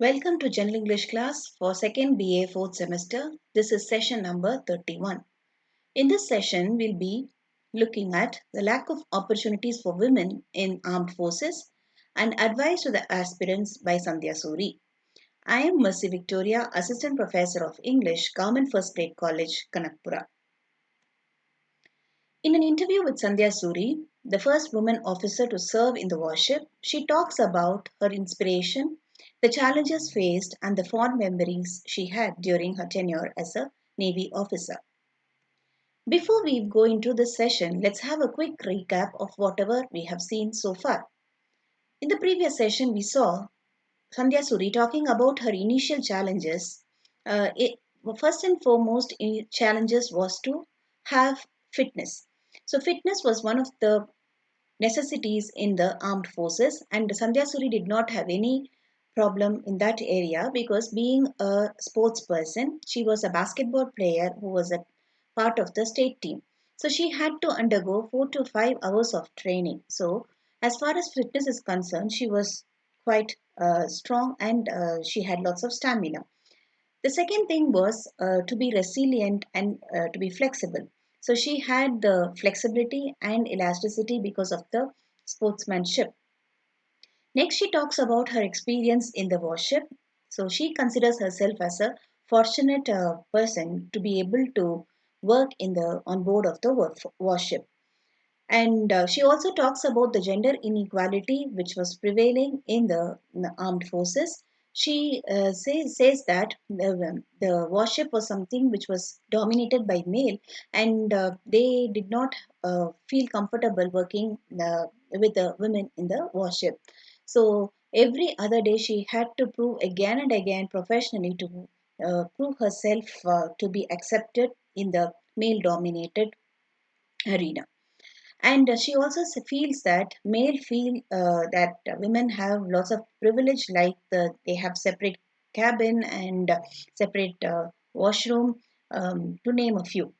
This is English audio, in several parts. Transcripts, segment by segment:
Welcome to General English class for 2nd BA 4th semester. This is session number 31. In this session, we'll be looking at the lack of opportunities for women in armed forces and advice to the aspirants by Sandhya Suri. I am Mercy Victoria, Assistant Professor of English, Government First Grade College, Kanakpura. In an interview with Sandhya Suri, the first woman officer to serve in the warship, she talks about her inspiration, the challenges faced, and the fond memories she had during her tenure as a Navy officer. Before we go into this session, let's have a quick recap of whatever we have seen so far. In the previous session, we saw Sandhya Suri talking about her initial challenges. First and foremost, challenges was to have fitness. So, fitness was one of the necessities in the armed forces, and Sandhya Suri did not have any problem in that area because being a sports person, she was a basketball player who was a part of the state team. So she had to undergo 4 to 5 hours of training. So as far as fitness is concerned, she was quite strong and she had lots of stamina. The second thing was to be resilient and to be flexible. So she had the flexibility and elasticity because of the sportsmanship. Next, she talks about her experience in the warship. So she considers herself as a fortunate person to be able to work in the on board of the warship. And she also talks about the gender inequality which was prevailing in the armed forces. She says that the warship was something which was dominated by male, and they did not feel comfortable working with the women in the warship. So every other day she had to prove again and again professionally to prove herself to be accepted in the male dominated arena. And she also feels that male feel that women have lots of privilege, like they have separate cabin and separate washroom, to name a few.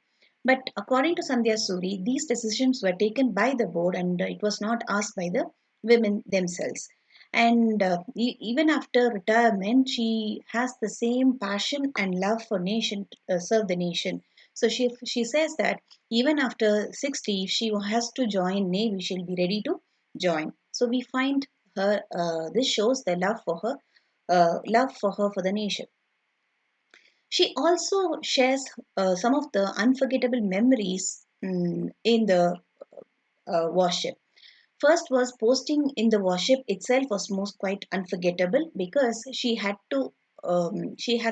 But according to Sandhya Suri, these decisions were taken by the board, and it was not asked by the women themselves. And even after retirement, she has the same passion and love for nation, serve the nation. So she says that even after 60, if she has to join Navy, she'll be ready to join. So we find her, this shows the love for her for the nation. She also shares some of the unforgettable memories in the warship. First was posting in the warship itself was most quite unforgettable because she had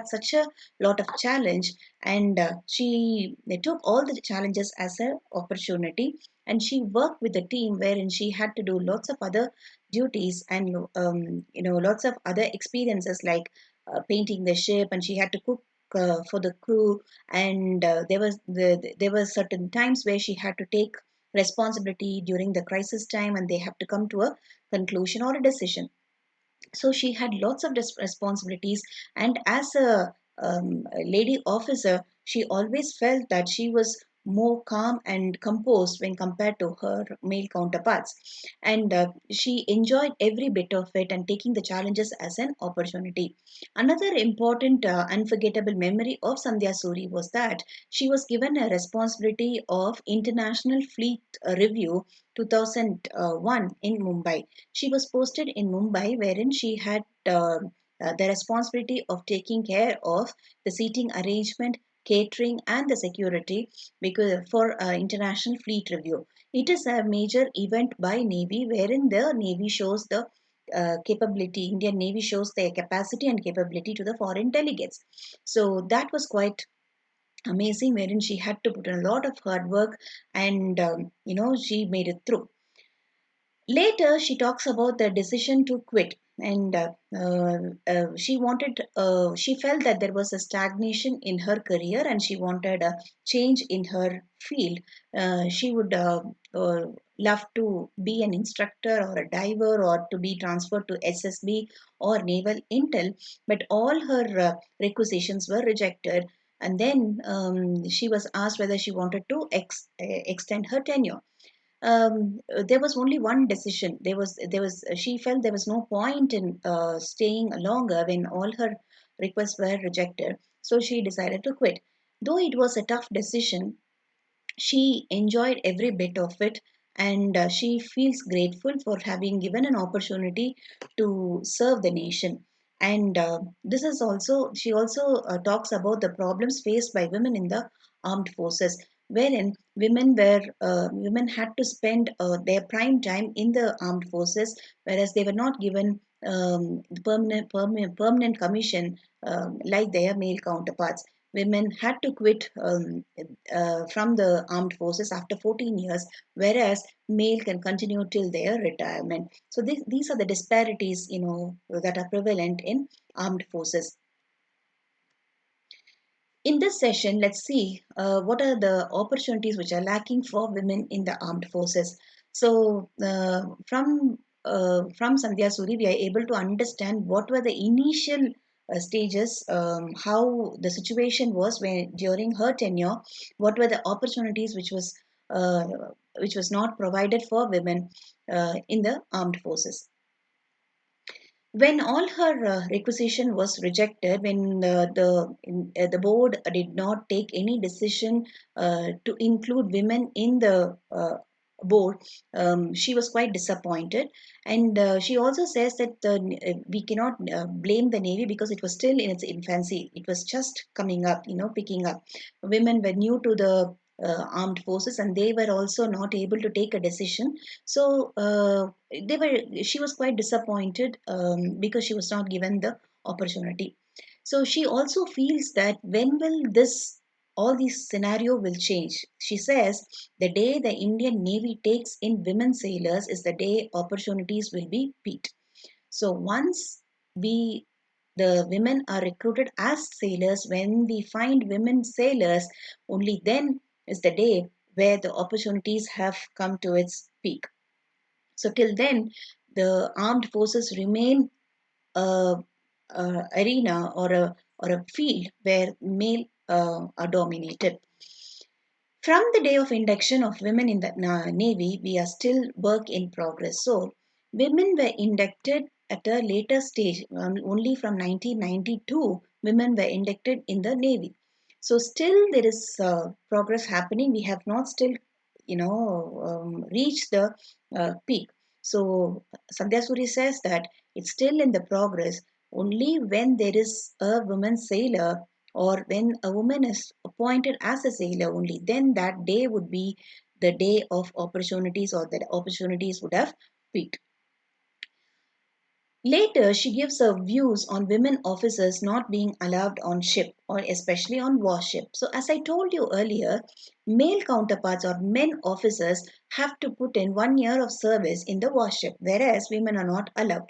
such a lot of challenge, and she took all the challenges as an opportunity, and she worked with the team wherein she had to do lots of other duties and lots of other experiences like painting the ship, and she had to cook for the crew, and there were certain times where she had to take responsibility during the crisis time, and they have to come to a conclusion or a decision. So she had lots of responsibilities, and as a lady officer, she always felt that she was more calm and composed when compared to her male counterparts, and she enjoyed every bit of it and taking the challenges as an opportunity. Another important unforgettable memory of Sandhya Suri was that she was given a responsibility of International Fleet Review 2001 in Mumbai. She was posted in Mumbai, wherein she had the responsibility of taking care of the seating arrangement, catering, and the security because for international fleet review. It is a major event by Navy, wherein the Navy shows the capability. Indian Navy shows their capacity and capability to the foreign delegates. So that was quite amazing, wherein she had to put in a lot of hard work, and she made it through. Later, she talks about the decision to quit, and she felt that there was a stagnation in her career, and she wanted a change in her field. She would love to be an instructor or a diver or to be transferred to SSB or Naval Intel, but all her requisitions were rejected. And then she was asked whether she wanted to extend her tenure. there was only one decision. She felt there was no point in staying longer when all her requests were rejected. So she decided to quit. Though it was a tough decision, she enjoyed every bit of it, and she feels grateful for having given an opportunity to serve the nation. And this is also, she also talks about the problems faced by women in the armed forces, wherein women had to spend their prime time in the armed forces, whereas they were not given the permanent commission like their male counterparts. Women had to quit from the armed forces after 14 years, whereas male can continue till their retirement. So these are the disparities, that are prevalent in armed forces. In this session, let's see what are the opportunities which are lacking for women in the armed forces. So, from Sandhya Suri, we are able to understand what were the initial stages, how the situation was when during her tenure, what were the opportunities uh, which was not provided for women in the armed forces. When all her requisition was rejected, when the board did not take any decision to include women in the board, she was quite disappointed. And she also says that we cannot blame the Navy because it was still in its infancy. It was just coming up, picking up. Women were new to the armed forces, and they were also not able to take a decision. So she was quite disappointed because she was not given the opportunity. So she also feels that when will this all these scenario will change. She says the day the Indian Navy takes in women sailors is the day opportunities will be peaked. So once we the women are recruited as sailors, when we find women sailors, only then is the day where the opportunities have come to its peak. So till then, the armed forces remain a arena or a field where male are dominated. From the day of induction of women in the Navy, we are still work in progress. So women were inducted at a later stage. Only from 1992, women were inducted in the Navy. So still there is progress happening. We have not still, reached the peak. So Sandhya Suri says that it's still in the progress. Only when there is a woman sailor, or when a woman is appointed as a sailor, only then that day would be the day of opportunities, or that opportunities would have peaked. Later, she gives her views on women officers not being allowed on ship, or especially on warship. So, as I told you earlier, male counterparts or men officers have to put in 1 year of service in the warship, whereas women are not allowed.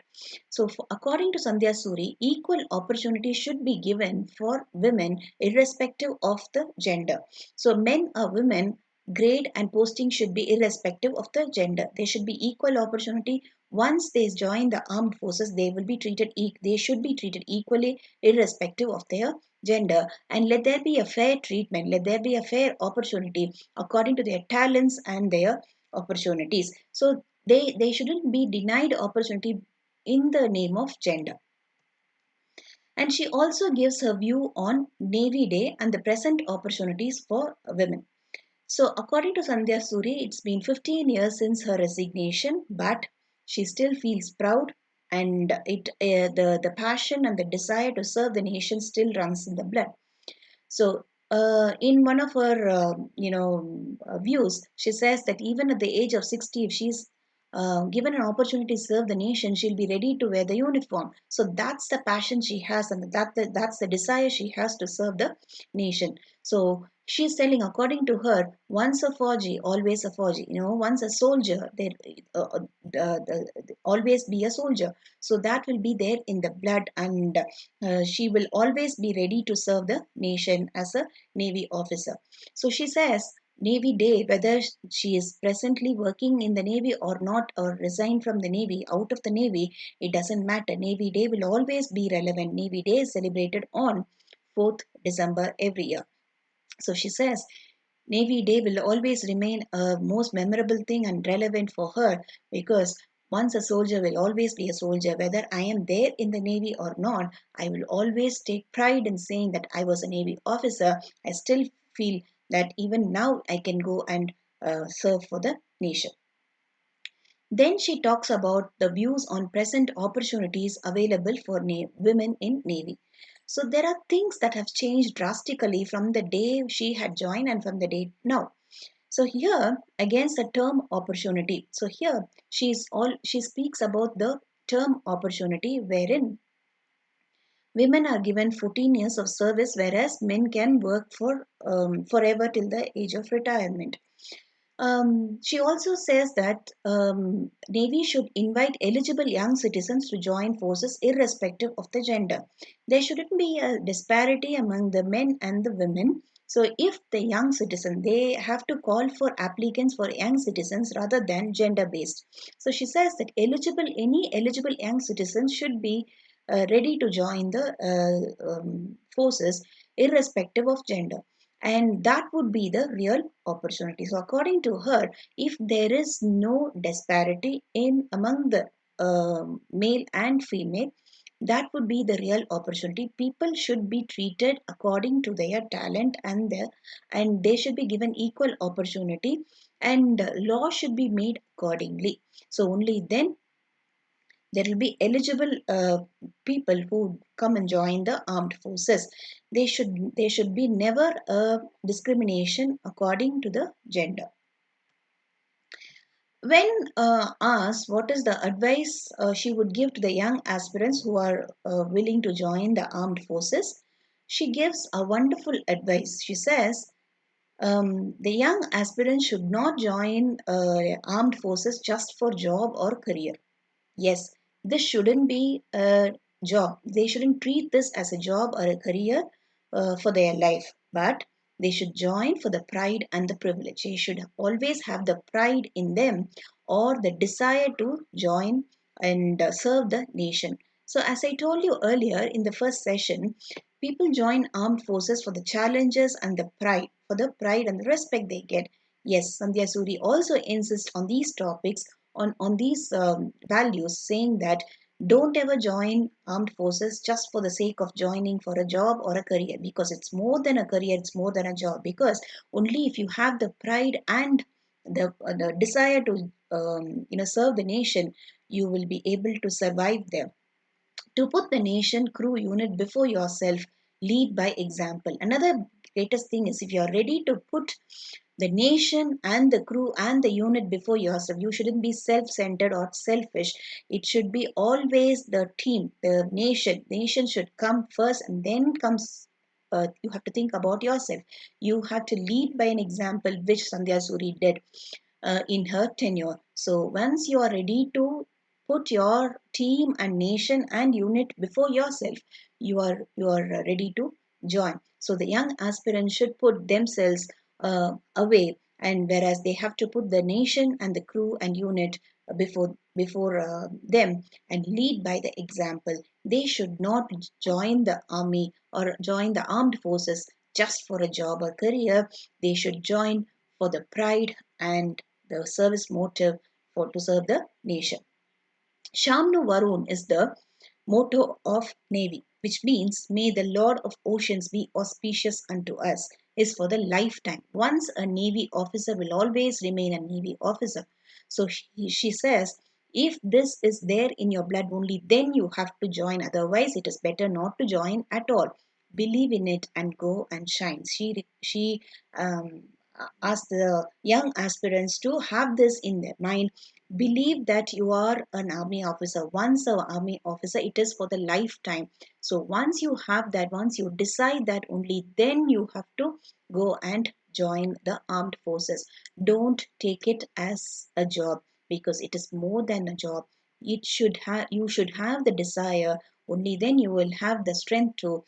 So, according to Sandhya Suri, equal opportunity should be given for women irrespective of the gender. So, men or women, grade and posting should be irrespective of the gender. There should be equal opportunity. Once they join the armed forces, they should be treated equally irrespective of their gender, and let there be a fair treatment, let there be a fair opportunity according to their talents and their opportunities. So they shouldn't be denied opportunity in the name of gender. And she also gives her view on Navy Day and the present opportunities for women. So, according to Sandhya Suri, it's been 15 years since her resignation, but she still feels proud, and the passion and the desire to serve the nation still runs in the blood. So, in one of her, views, she says that even at the age of 60, if she's given an opportunity to serve the nation, she'll be ready to wear the uniform. So that's the passion she has, and that's the desire she has to serve the nation. So she's telling, according to her, once a Fauji, always a Fauji. Once a soldier, there always be a soldier. So that will be there in the blood, and she will always be ready to serve the nation as a Navy officer. So she says, Navy Day, whether she is presently working in the Navy or not, or resigned from the Navy, out of the Navy, it doesn't matter. Navy Day will always be relevant. Navy Day is celebrated on 4th December every year. So she says, Navy Day will always remain a most memorable thing and relevant for her because once a soldier will always be a soldier. Whether I am there in the Navy or not, I will always take pride in saying that I was a Navy officer. I still feel that even now I can go and serve for the nation. Then she talks about the views on present opportunities available for women in Navy. So there are things that have changed drastically from the day she had joined and from the day now. So here against the term opportunity. So here she speaks about the term opportunity wherein women are given 14 years of service whereas men can work for forever till the age of retirement. She also says that Navy should invite eligible young citizens to join forces irrespective of the gender. There shouldn't be a disparity among the men and the women. So if the young citizen, they have to call for applicants for young citizens rather than gender based. So she says that any eligible young citizens should be ready to join the forces irrespective of gender, and that would be the real opportunity. So according to her, if there is no disparity in among the male and female, that would be the real opportunity. People should be treated according to their talent and they should be given equal opportunity, and law should be made accordingly. So only then there will be eligible people who come and join the armed forces. They should be never a discrimination according to the gender. When asked what is the advice she would give to the young aspirants who are willing to join the armed forces, she gives a wonderful advice. She says the young aspirants should not join armed forces just for job or career. Yes, this shouldn't be a job. They shouldn't treat this as a job or a career for their life, but they should join for the pride and the privilege. They should always have the pride in them or the desire to join and serve the nation. So, as I told you earlier in the first session, people join armed forces for the challenges and the pride, for the pride and the respect they get. Yes, Sandhya Suri also insists on these topics, on these values, saying that don't ever join armed forces just for the sake of joining for a job or a career, because it's more than a career, it's more than a job. Because only if you have the pride and the desire to serve the nation, you will be able to survive there. To put the nation crew unit before yourself, lead by example. Another greatest thing is if you are ready to put the nation and the crew and the unit before yourself, you shouldn't be self-centered or selfish. It should be always the team, the nation. The nation should come first, and then comes you have to think about yourself. You have to lead by an example, which Sandhya Suri did in her tenure. So once you are ready to put your team and nation and unit before yourself, you are ready to join. So the young aspirants should put themselves away, and whereas they have to put the nation and the crew and unit before them and lead by the example. They should not join the army or join the armed forces just for a job or career. They should join for the pride and the service motive for to serve the nation. Shamnu Varun is the motto of Navy, which means may the Lord of oceans be auspicious unto us, is for the lifetime. Once a Navy officer will always remain a Navy officer. So she says, if this is there in your blood, only then you have to join. Otherwise, it is better not to join at all. Believe in it and go and shine. She asked the young aspirants to have this in their mind. Believe that you are an army officer. Once an army officer, it is for the lifetime. So once you have that, once you decide that, only then you have to go and join the armed forces. Don't take it as a job, because it is more than a job. You should have the desire. Only then you will have the strength to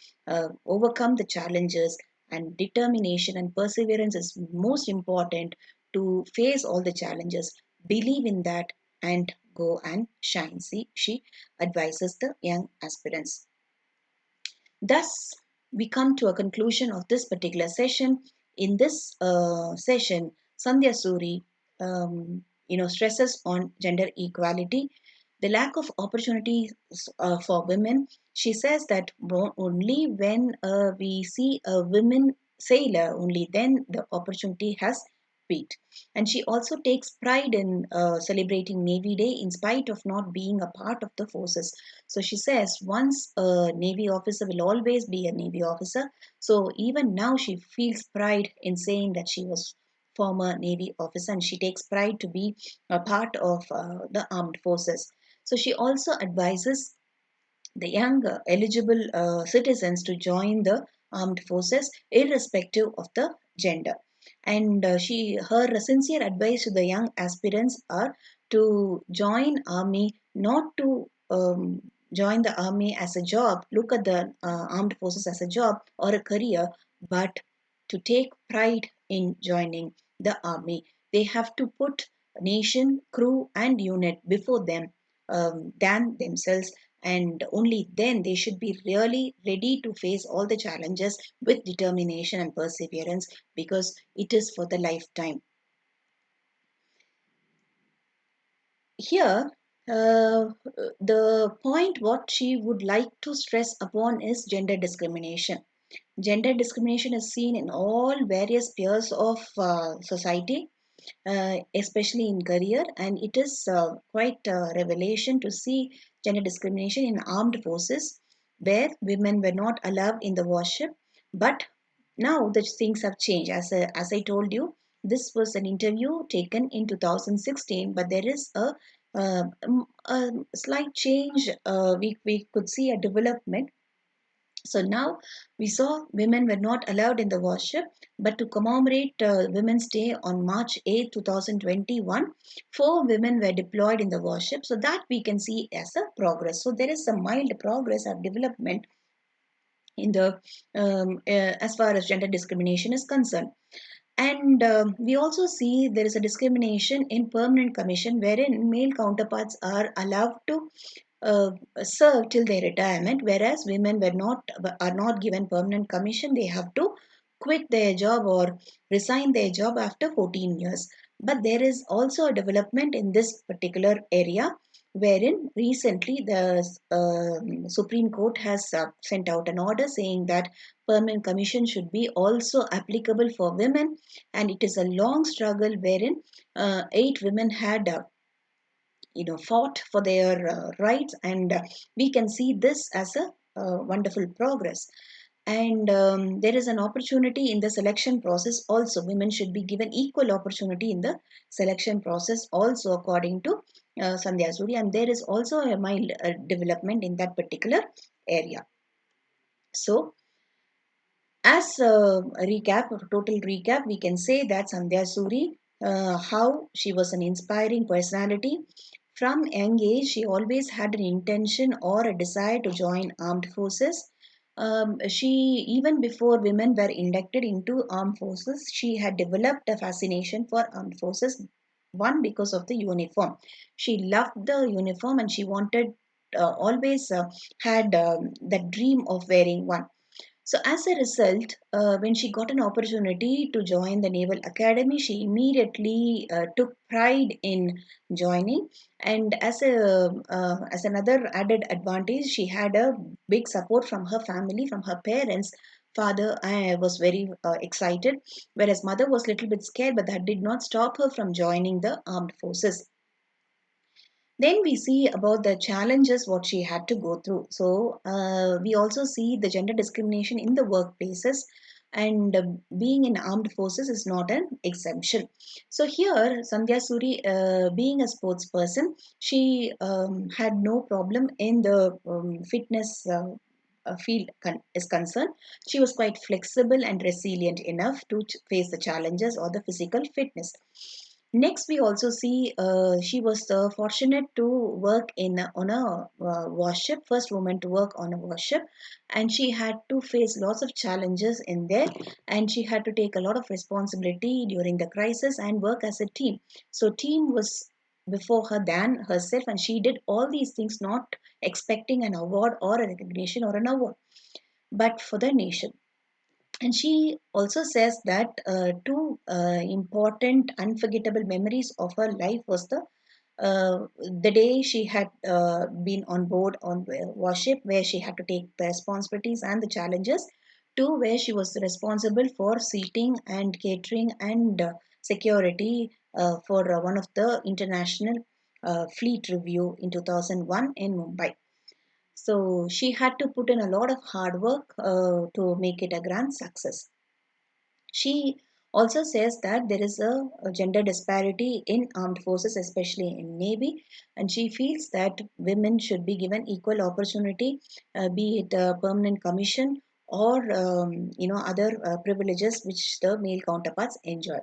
overcome the challenges, and determination and perseverance is most important to face all the challenges. Believe in that and go and shine. See, she advises the young aspirants. Thus, we come to a conclusion of this particular session. in this session, Sandhya Suri, stresses on gender equality, the lack of opportunities for women. She says that only when we see a women sailor, only then the opportunity has peaked. And she also takes pride in celebrating Navy Day in spite of not being a part of the forces. So she says once a Navy officer will always be a Navy officer. So even now she feels pride in saying that she was former Navy officer, and she takes pride to be a part of the armed forces. So she also advises the young eligible citizens to join the armed forces irrespective of the gender. And she her sincere advice to the young aspirants are to join army, not to join the army as a job, look at the armed forces as a job or a career, but to take pride in joining the army. They have to put nation, crew, and unit before them than themselves, and only then they should be really ready to face all the challenges with determination and perseverance, because it is for the lifetime. Here, the point what she would like to stress upon is gender discrimination. Gender discrimination is seen in all various spheres of society, especially in career, and it is quite a revelation to see gender discrimination in armed forces, where women were not allowed in the warship. But now the things have changed. As I told you, this was an interview taken in 2016, but there is a slight change. We could see a development. So now we saw women were not allowed in the warship, but to commemorate Women's Day on March 8, 2021, 4 women were deployed in the warship. So that we can see as a progress. So there is some mild progress or development in the as far as gender discrimination is concerned. And we also see there is a discrimination in permanent commission, wherein male counterparts are allowed to uh, serve till their retirement, whereas women are not given permanent commission. They have to quit their job or resign their job after 14 years. But there is also a development in this particular area, wherein recently the Supreme Court has sent out an order saying that permanent commission should be also applicable for women. And it is a long struggle wherein 8 women had fought for their rights, and we can see this as a wonderful progress. And there is an opportunity in the selection process also. Women should be given equal opportunity in the selection process also, according to Sandhya Suri, and there is also a mild development in that particular area. So as a recap, a total recap, we can say that Sandhya Suri, how she was an inspiring personality. From young age, she always had an intention or a desire to join armed forces. She, even before women were inducted into armed forces, she had developed a fascination for armed forces. One, because of the uniform. She loved the uniform, and she wanted always had that dream of wearing one. So, as a result, when she got an opportunity to join the Naval Academy, she immediately took pride in joining. And as another added advantage, she had a big support from her family, from her parents. Father was very excited, whereas mother was a little bit scared, but that did not stop her from joining the armed forces. Then we see about the challenges what she had to go through. So we also see the gender discrimination in the workplaces, and being in armed forces is not an exemption. So here Sandhya Suri, being a sports person, she had no problem in the fitness field is concerned. She was quite flexible and resilient enough to face the challenges or the physical fitness. Next, we also see she was fortunate to work on a warship, first woman to work on a warship, and she had to face lots of challenges in there, and she had to take a lot of responsibility during the crisis and work as a team. So, team was before her than herself, and she did all these things not expecting an award or a recognition or an award, but for the nation. And she also says that two important, unforgettable memories of her life was the day she had been on board on warship, where she had to take the responsibilities and the challenges, to where she was responsible for seating and catering and security for one of the international fleet review in 2001 in Mumbai. So she had to put in a lot of hard work to make it a grand success. She also says that there is a gender disparity in armed forces, especially in Navy, and she feels that women should be given equal opportunity, be it a permanent commission or other privileges which the male counterparts enjoy.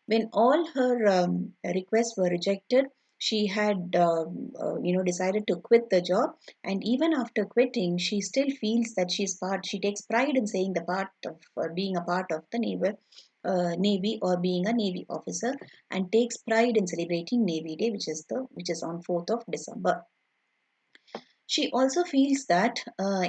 When all her requests were rejected, she had decided to quit the job, and even after quitting, she still feels that she's part. She takes pride in saying the part of being a part of the navy or being a navy officer, and takes pride in celebrating Navy Day, which is on 4th of December. She also feels that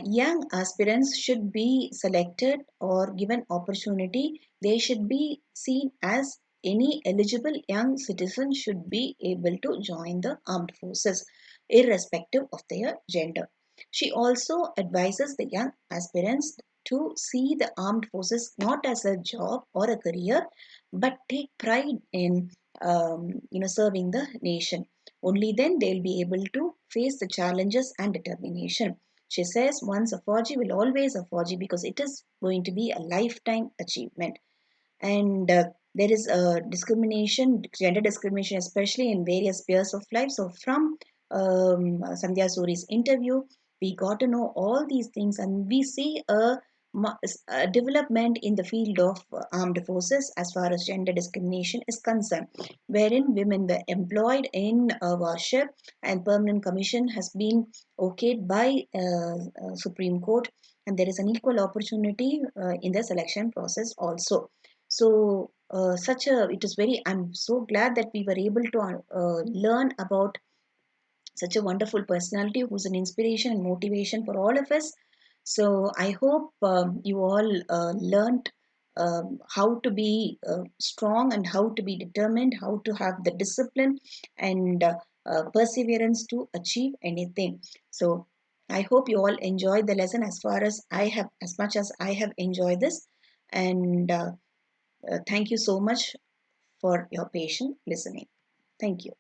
young aspirants should be selected or given opportunity. They should be seen as any eligible young citizen should be able to join the armed forces, irrespective of their gender. She also advises the young aspirants to see the armed forces not as a job or a career, but take pride in serving the nation. Only then they'll be able to face the challenges and determination. She says once a Fauji will always a Fauji because it is going to be a lifetime achievement. And there is a discrimination, gender discrimination, especially in various spheres of life. So from Sandhya Suri's interview, we got to know all these things, and we see a development in the field of armed forces as far as gender discrimination is concerned, wherein women were employed in a warship, and permanent commission has been okayed by Supreme Court, and there is an equal opportunity in the selection process also. So such a it is very, I'm so glad that we were able to learn about such a wonderful personality who's an inspiration and motivation for all of us. So I hope you all learned how to be strong and how to be determined, how to have the discipline and perseverance to achieve anything. So I hope you all enjoyed the lesson as much as I have enjoyed this. And thank you so much for your patient listening. Thank you.